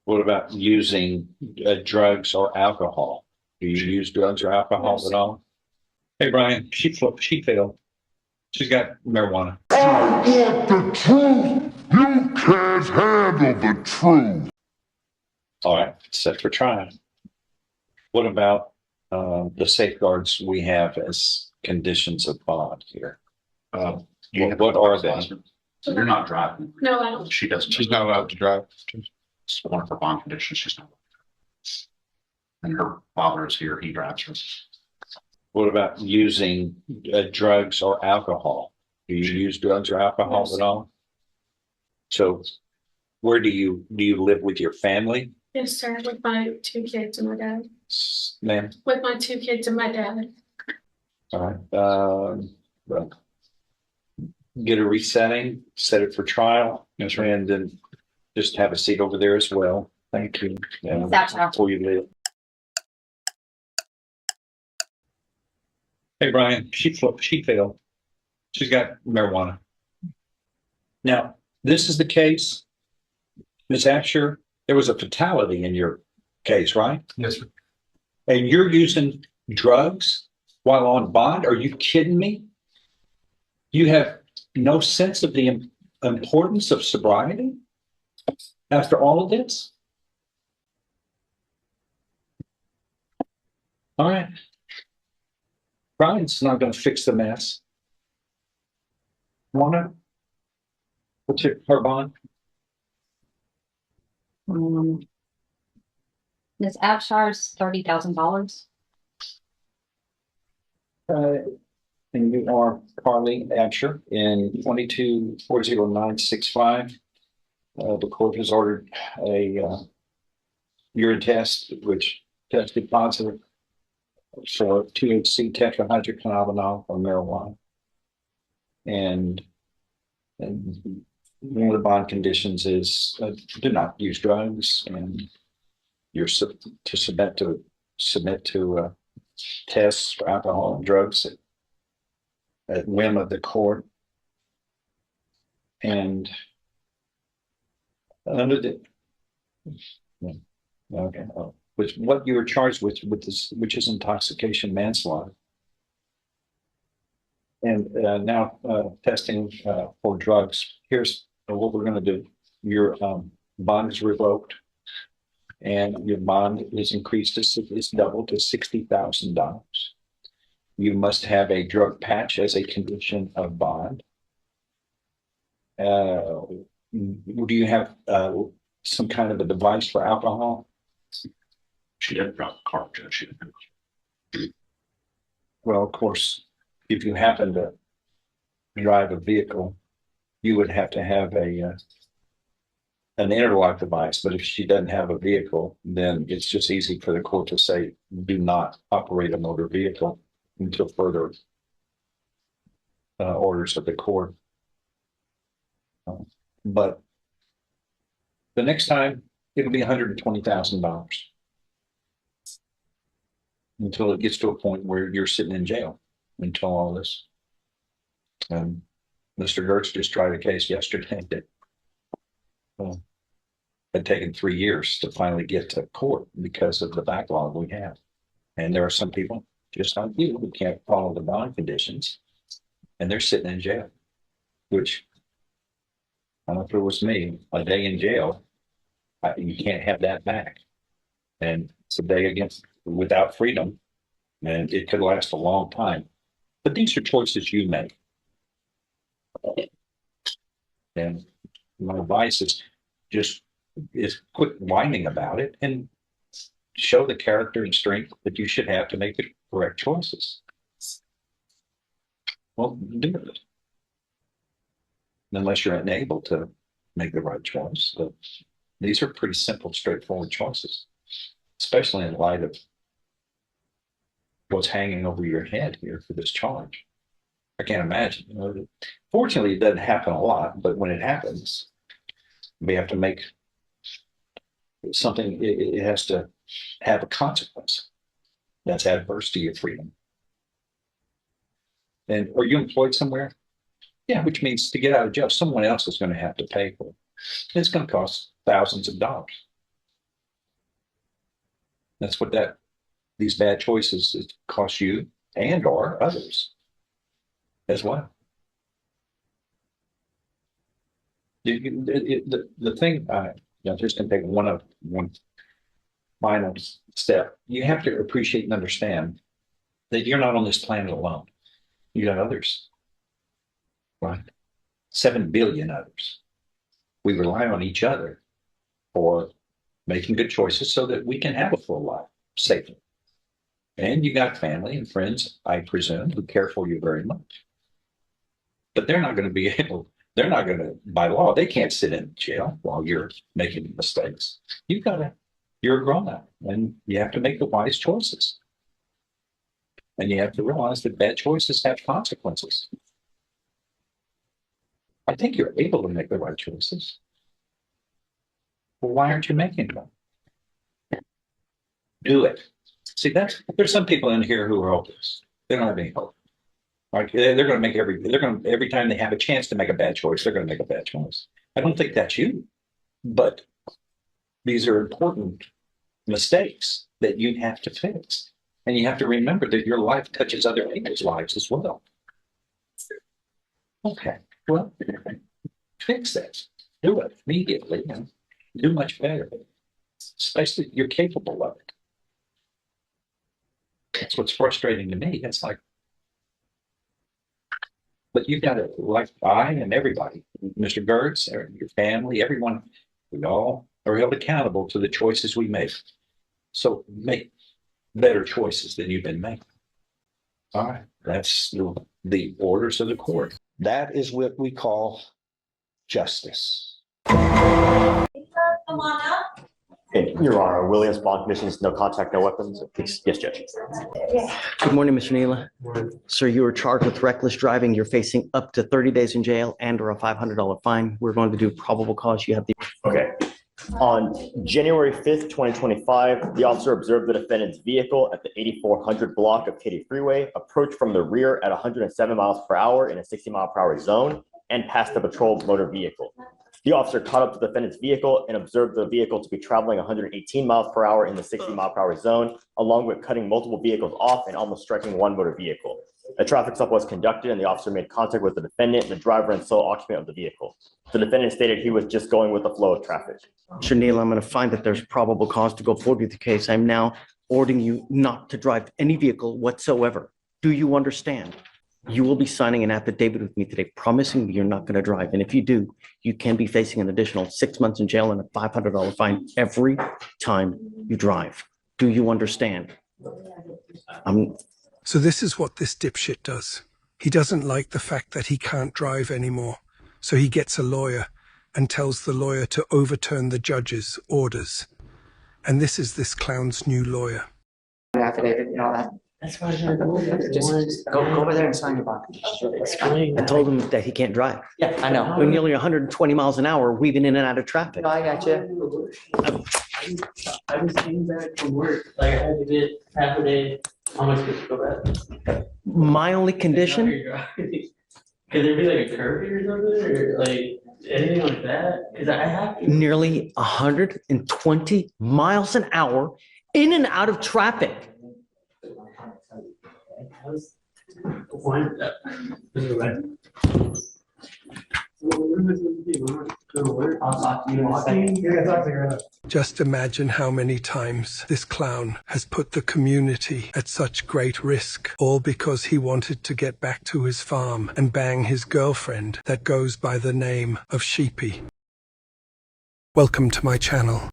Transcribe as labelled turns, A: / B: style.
A: What about using drugs or alcohol? Do you use drugs or alcohol at all? Hey, Brian, she failed. She's got marijuana.
B: I want the truth. You can't handle the truth.
A: All right, set for trial. What about the safeguards we have as conditions of bond here? What are they?
C: So you're not driving.
D: No, I don't.
C: She doesn't.
E: She's not allowed to drive.
C: It's one of her bond conditions. She's not. And her father is here. He drives her.
A: What about using drugs or alcohol? Do you use drugs or alcohol
D: Yes.
A: at all? So where do you live with your family,
D: Yes, sir. With my 2 kids and my dad.
A: ma'am?
D: With my 2 kids and my dad.
A: All right. Well, get a resetting, set it for trial.
E: Yes, sir.
A: And then just have a seat over there as well. Thank you.
F: That's all.
A: Before you leave.
E: Hey, Brian, she failed. She's got marijuana.
A: Now, this is the case, Ms. Asher, there was a fatality in your case, right?
E: Yes, sir.
A: And you're using drugs while on bond? Are you kidding me? You have no sense of the importance of sobriety after all of this? All right. Brian's not going to fix the mess. Wanna? What's her bond?
F: Ms. Abshire's $30,000.
A: And you are Carly Asher in 22-40965. The court has ordered a urine test, which tested positive for THC tetrahydrocannabinol or marijuana. And one of the bond conditions is do not use drugs, and you're to submit to tests for alcohol and drugs at whim of the court. And under the okay, which what you were charged with this, which is intoxication manslaughter. And now testing for drugs. Here's what we're going to do. Your bond is revoked, and your bond is increased it's doubled to $60,000. You must have a drug patch as a condition of bond. Do you have some kind of a device for alcohol?
C: She didn't drive the car, Judge. She didn't.
A: Well, of course, if you happen to drive a vehicle, you would have to have an interlock device. But if she doesn't have a vehicle, then it's just easy for the court to say, do not operate a motor vehicle until further orders of the court. But the next time, it'll be $120,000 until it gets to a point where you're sitting in jail until all this. And Mr. Gertz just tried a case yesterday that had taken 3 years to finally get to court because of the backlog we have. And there are some people just like you who can't follow the bond conditions, and they're sitting in jail, which I don't know if it was me, a day in jail, you can't have that back. And it's a day against without freedom, and it could last a long time. But these are choices you make. And my advice is just quit whining about it and show the character and strength that you should have to make the correct choices. Well, do it. Unless you're unable to make the right choice. But these are pretty simple, straightforward choices, especially in light of what's hanging over your head here for this charge. I can't imagine. Fortunately, it doesn't happen a lot, but when it happens, we have to make something, it has to have a consequence that's adverse to your freedom. And are you employed somewhere? Yeah, which means to get out of jail, someone else is going to have to pay for it. It's going to cost thousands of dollars. That's what these bad choices it cost you and or others as well. The thing, just gonna take one final step. You have to appreciate and understand that you're not on this planet alone. You got others, right? 7 billion others. We rely on each other for making good choices so that we can have a full life safely. And you got family and friends, I presume, who care for you very much. But they're not going to be able, they're not going to, by law, they can't sit in jail while you're making mistakes. You're a grown up and you have to make the wise choices. And you have to realize that bad choices have consequences. I think you're able to make the right choices. Well, why aren't you making them? Do it. See, there's some people in here who are hopeless. They don't have any hope. Like they're going to make every time they have a chance to make a bad choice, they're going to make a bad choice. I don't think that's you, but these are important mistakes that you have to fix. And you have to remember that your life touches other people's lives as well. Okay, well, fix that. Do it immediately and do much better. Especially you're capable of it. That's what's frustrating to me. It's like, but you've got to, like I and everybody, Mr. Gertz, your family, everyone, we all are held accountable to the choices we make. So make better choices than you've been making. All right, that's the orders of the court. That is what we call justice.
G: Come on up.
H: Okay, Your Honor, Williams bond conditions, no contact, no weapons. Please, yes, Judge.
I: Good morning, Mr. Neela. Sir, you were charged with reckless driving. You're facing up to 30 days in jail and or a $500 fine. We're going to do probable cause. You have the.
H: Okay. On January 5th, 2025, the officer observed the defendant's vehicle at the 8400 block of Katy Freeway approach from the rear at 107 miles per hour in a 60 mile per hour zone and passed the patrol motor vehicle. The officer caught up to the defendant's vehicle and observed the vehicle to be traveling 118 miles per hour in the 60 mile per hour zone, along with cutting multiple vehicles off and almost striking one motor vehicle. A traffic stop was conducted and the officer made contact with the defendant, the driver and sole occupant of the vehicle. The defendant stated he was just going with the flow of traffic.
I: Mr. Neela, I'm going to find that there's probable cause to go forward with the case. I'm now ordering you not to drive any vehicle whatsoever. Do you understand? You will be signing an affidavit with me today, promising me you're not going to drive. And if you do, you can be facing an additional 6 months in jail and a $500 fine every time you drive. Do you understand?
J: So this is what this dipshit does. He doesn't like the fact that he can't drive anymore. So he gets a lawyer and tells the lawyer to overturn the judge's orders. And this is this clown's new lawyer.
K: Affidavit and all that. That's what I'm doing. Just go over there and sign your bond.
I: I told him that he can't drive.
K: Yeah, I know.
I: We're nearly 120 miles an hour weaving in and out of traffic.
K: No, I got you.
L: I just came back from work, like I had to get half a day, how much did it go back?
I: My only condition,
L: Could there be like a curfew or something, or like anything like that? Cause I have to.
I: nearly 120 miles an hour in and out of traffic.
L: I'll talk to you in a second.
J: Just imagine how many times this clown has put the community at such great risk, all because he wanted to get back to his farm and bang his girlfriend that goes by the name of Sheepy. Welcome to my channel.